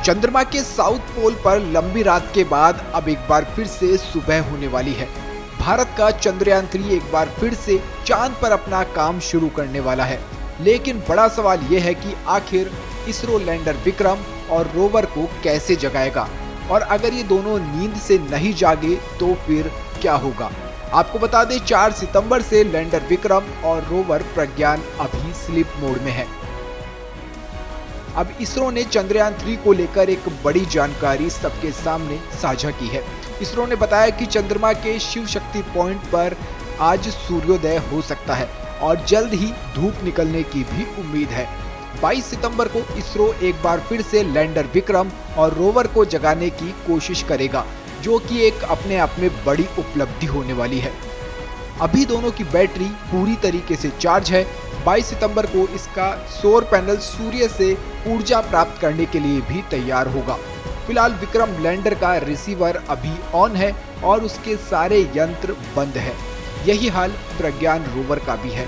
चंद्रमा के south pole पर लंबी रात के बाद अब एक बार फिर से सुबह होने वाली है। भारत का चंद्रयान 3 एक बार फिर से चांद पर अपना काम शुरू करने वाला है। लेकिन बड़ा सवाल यह है कि आखिर इसरो लैंडर विक्रम और रोवर को कैसे जगाएगा, और अगर ये दोनों नींद से नहीं जागे तो फिर क्या होगा। आपको बता दें 4 सितंबर से लैंडर विक्रम और रोवर प्रज्ञान अभी स्लीप मोड में है। अब इसरो ने चंद्रयान 3 को लेकर एक बड़ी जानकारी सबके सामने साझा की है। इसरो ने बताया कि चंद्रमा के शिव शक्ति पॉइंट पर आज सूर्योदय हो सकता है और जल्द ही धूप निकलने की भी उम्मीद है। 22 सितंबर को इसरो एक बार फिर से लैंडर विक्रम और रोवर को जगाने की कोशिश करेगा, जो कि एक अपने आप में बड़ी उपलब्धि होने वाली है। अभी दोनों की बैटरी पूरी तरीके से चार्ज है। 22 सितंबर को इसका सौर पैनल सूर्य से ऊर्जा प्राप्त करने के लिए भी तैयार होगा। फिलहाल विक्रम लैंडर का रिसीवर अभी ऑन है और उसके सारे यंत्र बंद है। यही हाल प्रज्ञान रोवर का भी है।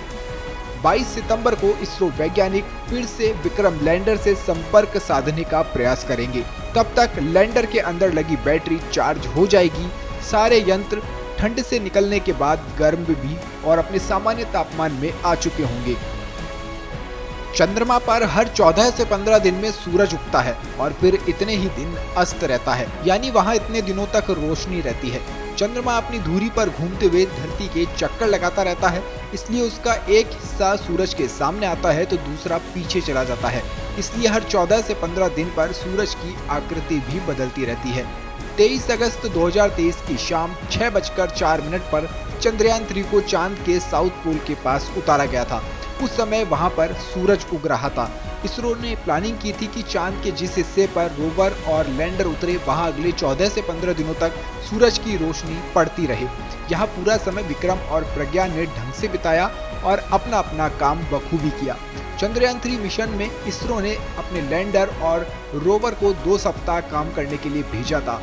22 सितंबर को इसरो वैज्ञानिक फिर से विक्रम लैंडर से संपर्क साधने का प्रयास करेंगे। तब तक लैंडर के अंदर लगी बैटरी चार्ज हो जाएगी। सारे यंत्र ठंड से निकलने के बाद गर्म भी और अपने सामान्य तापमान में आ चुके होंगे। चंद्रमा पर हर 14 से 15 दिन में सूरज उगता है और फिर इतने ही दिन अस्त रहता है, यानी वहां इतने दिनों तक रोशनी रहती है। चंद्रमा अपनी धुरी पर घूमते हुए धरती के चक्कर लगाता रहता है, इसलिए उसका एक हिस्सा सूरज के सामने आता है तो दूसरा पीछे चला जाता है। इसलिए हर 14 से 15 दिन पर सूरज की आकृति भी बदलती रहती है। 23 अगस्त 2023 की शाम 6:04 पर चंद्रयान 3 को चांद के साउथ पोल के पास उतारा गया था। उस समय वहां पर सूरज उग रहा था। इसरो ने प्लानिंग की थी कि चांद के जिस हिस्से पर रोवर और लैंडर उतरे वहां अगले 14 से 15 दिनों तक सूरज की रोशनी पड़ती रहे। यहाँ पूरा समय विक्रम और प्रज्ञान ने ढंग से बिताया और अपना अपना काम बखूबी किया। चंद्रयान 3 मिशन में इसरो ने अपने लैंडर और रोवर को 2 सप्ताह काम करने के लिए भेजा था।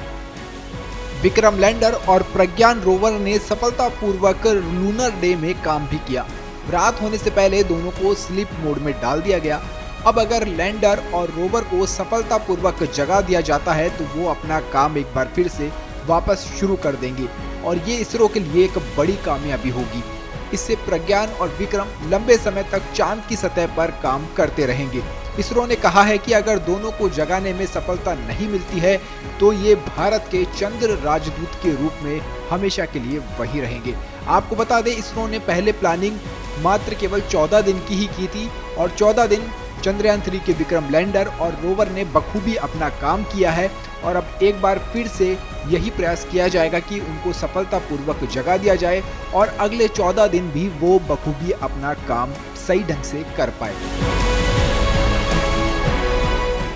विक्रम लैंडर और प्रज्ञान रोवर ने सफलतापूर्वक लूनर डे में काम भी किया। रात होने से पहले दोनों को स्लीप मोड में डाल दिया गया। अब अगर लैंडर और रोवर को सफलतापूर्वक जगा दिया जाता है तो वो अपना काम एक बार फिर से वापस शुरू कर देंगे और ये इसरो के लिए एक बड़ी कामयाबी होगी। इससे प्रज्ञान और विक्रम लंबे समय तक चांद की सतह पर काम करते रहेंगे। इसरो ने कहा है कि अगर दोनों को जगाने में सफलता नहीं मिलती है तो ये भारत के चंद्र राजदूत के रूप में हमेशा के लिए वही रहेंगे। आपको बता दें इसरो ने पहले प्लानिंग मात्र केवल 14 दिन की ही की थी और 14 दिन चंद्रयान 3 के विक्रम लैंडर और रोवर ने बखूबी अपना काम किया है। और अब एक बार फिर से यही प्रयास किया जाएगा कि उनको सफलतापूर्वक जगा दिया जाए और अगले 14 दिन भी वो बखूबी अपना काम सही ढंग से कर पाए।